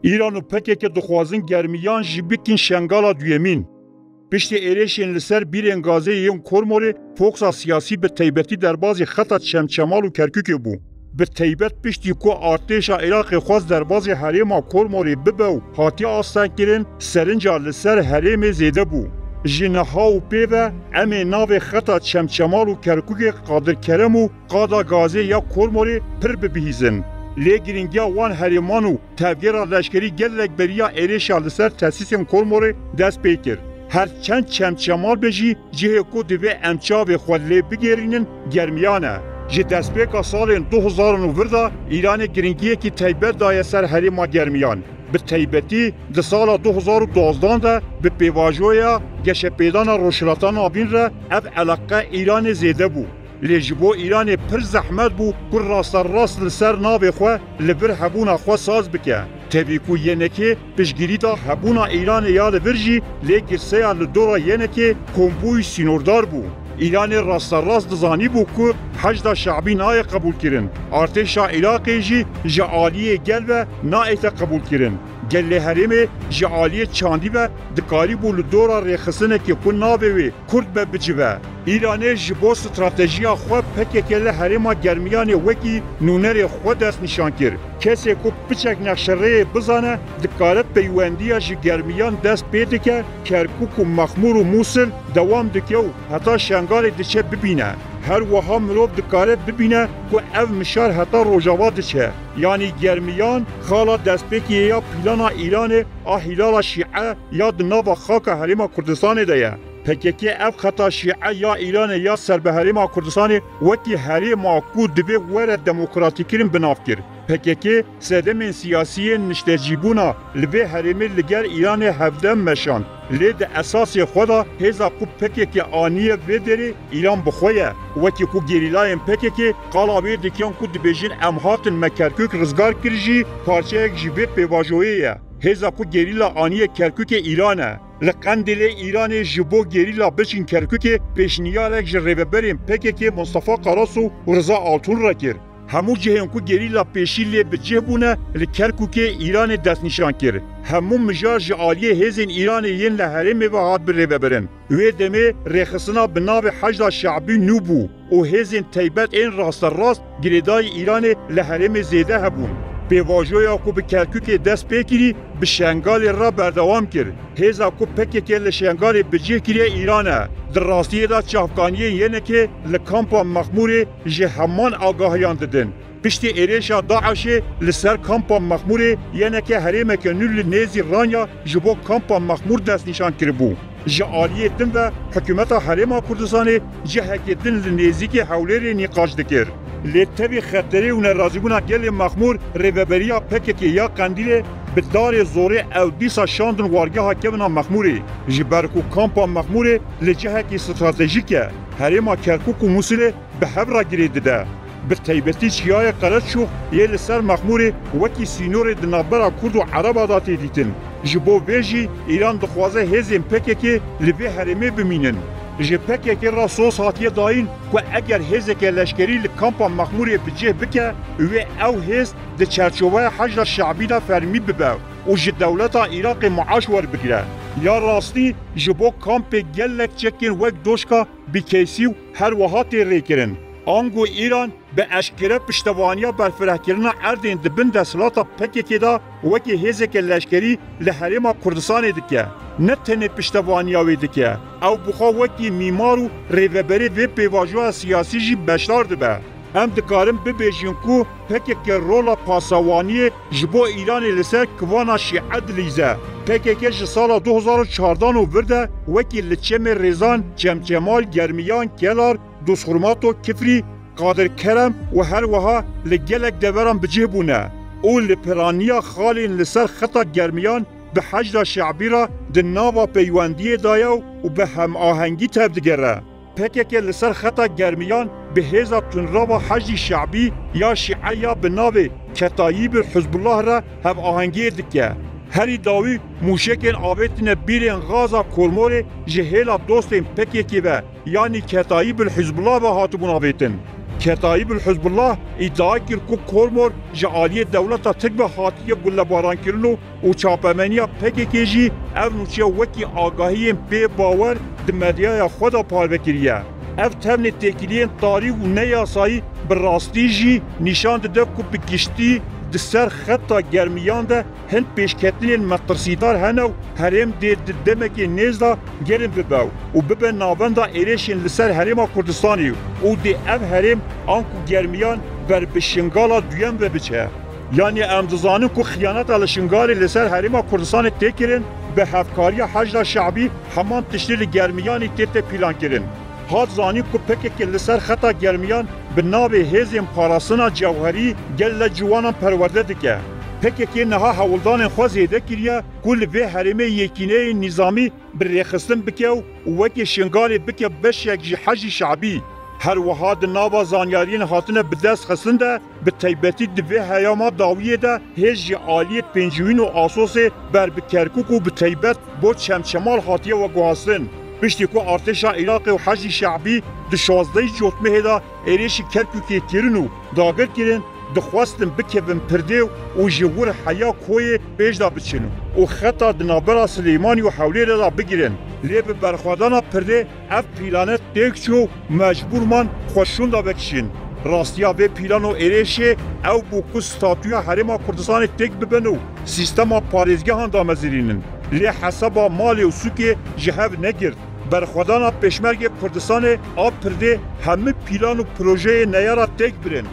ایران و PKK دخوازن گرمیان جی بکن شنگالا دویمین. پشت ایریشین لسر بیرین گازه یون کرموری فوکسا سیاسی به تیبتی در بازی خطت چمچمال و کرکوک بو. به تیبت پشتی که ارتشا عراق خواست در بازی حریم کرموری ببو هاتی آستان کرن سرنجا لسر حریم زیده بو. جنها و پیوه امی ناو خطا چمچمال و کرکوک قادر کرم و قادا گازه یا کرموری پر ببیزن. لگرینگیا وان حریمان و تفگیر لشکری گلک بریا ایریشا لسر تاسیسین کرموری دست پیکر. هر چند چمچمال بجی جه کو دوی امچاو خودلی بگیرینن گرمیانه. جه دست پیکا سال 2009 ایران گرینگیه که تیبت دایه سر حریما گرمیان. به تیبتی ده سال 2012 ده به پیواجویا گشه پیدان روشلاتان آبین را اف علاقه ایران زیده بو. لجبو ایران پر زحمت بو که راست لسر ناو خواه لبر حبونا خواه ساز بکه. تبیکو ینکی پشگیری دا حبونا ایران یاد ورجی لیکر سیا لدورا ینکی کمبوی سینوردار بو. ایران راست دزانی بو که حجد شعبی نای قبول کرن. ارتشا عراقی جی جعالی گل و نایت قبول کرن. گل حریم جعالی چاندی و دکاری بو لدورا ریخسنه که کن نابوی کرد بجوه. ایران جبو استراتژیا خو PKK حریم گرمیان وکی نونر خود دست نشان کرد. کسی که بچک نقشره بزنه دکارت پیوندی از گرمیان دست پیدا که کرکوک و مخمور و موصل دوام دکه و حتی شنگال دچه ببینه. هر وها مروب دکارت ببینه که او مشار حتی روجاوا دچه. یعنی گرمیان خالا دست پیکی یا پیلانا ایران آهیلالا شیعه یا دناوا خاک حریم کردستان دیه. PKK اف خطا شیعه یا ایران یا سر به حریم کردستان وکی حریم کو دوی ور دموکراتیکین بناف کرد. PKK سدم سیاسی نشتجیبونا لبه حریم لگر ایران هفدم مشان. لید اساس خدا هزا کو PKK آنیه بدری ایران بخویه. وکی کو گریلاین PKK قالابی دکیان کو دبیجین امهاتن مکرکوک رزگار کرجی پارچه یک جیبه پیواجویه. هزا کو گریلا آنیه کرکوک ایرانه. لقندل ایران جبو گریلا بچین کرکوک پیشنیارک جریبریم PKK مصطفی قراسو و رضا آلتون را کرد. همو جهان کو گریلا پیشیلی بجه بونه لکرکوک ایران دست نشان کرد. همو مجار جعالی هزین ایران ین لحرم و هات بریبرن. و دمه رخصنا بناو حجد شعبی نوبو و هزین تیبت این راست گریدای ایران لحرم زیده هبون. به واژویا کو به کرکوک دست پیکری به شنگال را بردوام کرد. هزا کو PKK لشنگال بجه کری ایرانه. در راستی دا چافکانی ینه که لکامپا مخمور جه همان آگاهیان دادن. پشت ایریشا داعش لسر کامپا مخمور ینه که حریم که نول نیزی رانیا جبو کامپا مخمور دست نشان کربو. جعالی دن و حکومت حریم کردستان جه دن لنیزی که حوله نقاش دکر. لطفی خطری و نرازیبونا گل مخمور ریوبریا PKK یا قندیل به دار زوره او دیسا شاندن وارگه ها کبنا مخموری. جبرکو کامپا مخموری لجهه که استراتژیکه. حریم کرکوک و موسیل به حبرا گریده ده. به تیبتی چیای قرد شو یه لسر مخموری وکی سینور دنابرا کرد و عربا داتی دیتن. جبو ویجی ایران دخوازه هزین PKK لبه حریمه بمینن. جه PKK را سوس هاتیه داین که اگر هزک لشکری لکامپا مخموری بجه بکه و او هز ده چرچوه حجر شعبی دا فرمی بباو و جه دولتا عراق معاش ور بگیره. یا راستی جبو کامپ گلک چکین وک دوشکا بیکیسی و هر وحاتی ری کرن. آنگو ایران به اشکره پشتوانیا برفره کرنا اردین دبن دستلاتا PKK دا وکی هزک لشکری لحریم کردستان دکه. نه تنه پشتوانیاوی دکه او بخوا وکی میمارو ریوبری و پیواجوه سیاسی جی بشدار دبه. هم دکارم ببیجین کو PKK رولا پاسوانی جبو ایران لسر کوانا شیعه دلیزه. PKK سال 2014 و ورده وکی لچم ریزان چمچمال گرمیان کلار دوسخورمات و کفری قادر کرم و هر وها لگلک دوران بجه بونه. او لپرانیا خالین لسر خطا گرمیان به حجد شعبی را دناوا پیوندی دایو و به هم آهنگی تبدگره. PKK لسر خطا گرمیان به هزا تنراوا حجد شعبی یا شیعه یا به ناو کتایب حزب الله را هم آهنگی دکه. هری داوی موشکین آویتین بیرین غازا کرمور جهیلا دوستین PKK و یعنی کتایب حزب الله و هاتبون آویتین. کتایب الحزب الله ادعا کرد که کورمور جعالی دولت تک به حاتیه گلباران کردن و چاپمنیا پککی جی او نوچه وکی آگاهی پی باور دمدیای خدا پاروکریه. او تمن تکیلین تاریخ و نیاسایی براستی جی نشان ده که بگشتی د سر خطا گرمیان ده هند پیشکتلین مترسیدار هنو هرم دید دمکی نیزدا گرم بباو و ببه نابندا ایریشین لسر هرم کردستانی و دی اف هرم آنکو گرمیان بر بشنگالا دویم و بچه. یعنی امدزانم که خیانت علی شنگالی لسر هرم کردستان تکرین به هفکاری حجر شعبی همان تشلیل گرمیانی تیت پیلان کرن. هات زانی کو پک لسر خطا گرمیان به ناب هزم پاراسنا جوهری گل جوانان پرورده دکه. پک نها حولدان خوازیده کریه کل به حرمه یکینه نظامی برخصن بکه و وکی شنگاری بکه بشک حج شعبی. هر وحاد نابا زانیارین هاتنه بدست خسنده به تیبتی دوی هیاما داویه ده هج عالیت پنجوین و آسوس بر بکرکوک و به تیبت بود شمشمال هاتیه و گوهستن. پشتی که ارتش عراق و حج شعبی د 16 جوتمه دا ایریش کرکوکی تیرنو داگر کرن دخواستن بکبن پرده و جور حیا کوی پیش دا بچنو و خطا دنابرا سلیمانی و حولی دا بگیرن لیب برخوادانا پرده اف پیلانت دیکچو مجبور من خوشون دا بکشن راستیا به پیلان و ایریشه او بوکو ستاتویا حرما کردستان تک ببنو سیستما پارێزگه هان دا مزیرینن لی حسابا مالی و سوکی جهب نگرد برخوادانا پشمرگ کردستان آب پرده همه پیلان و پروژه نیارا تک برن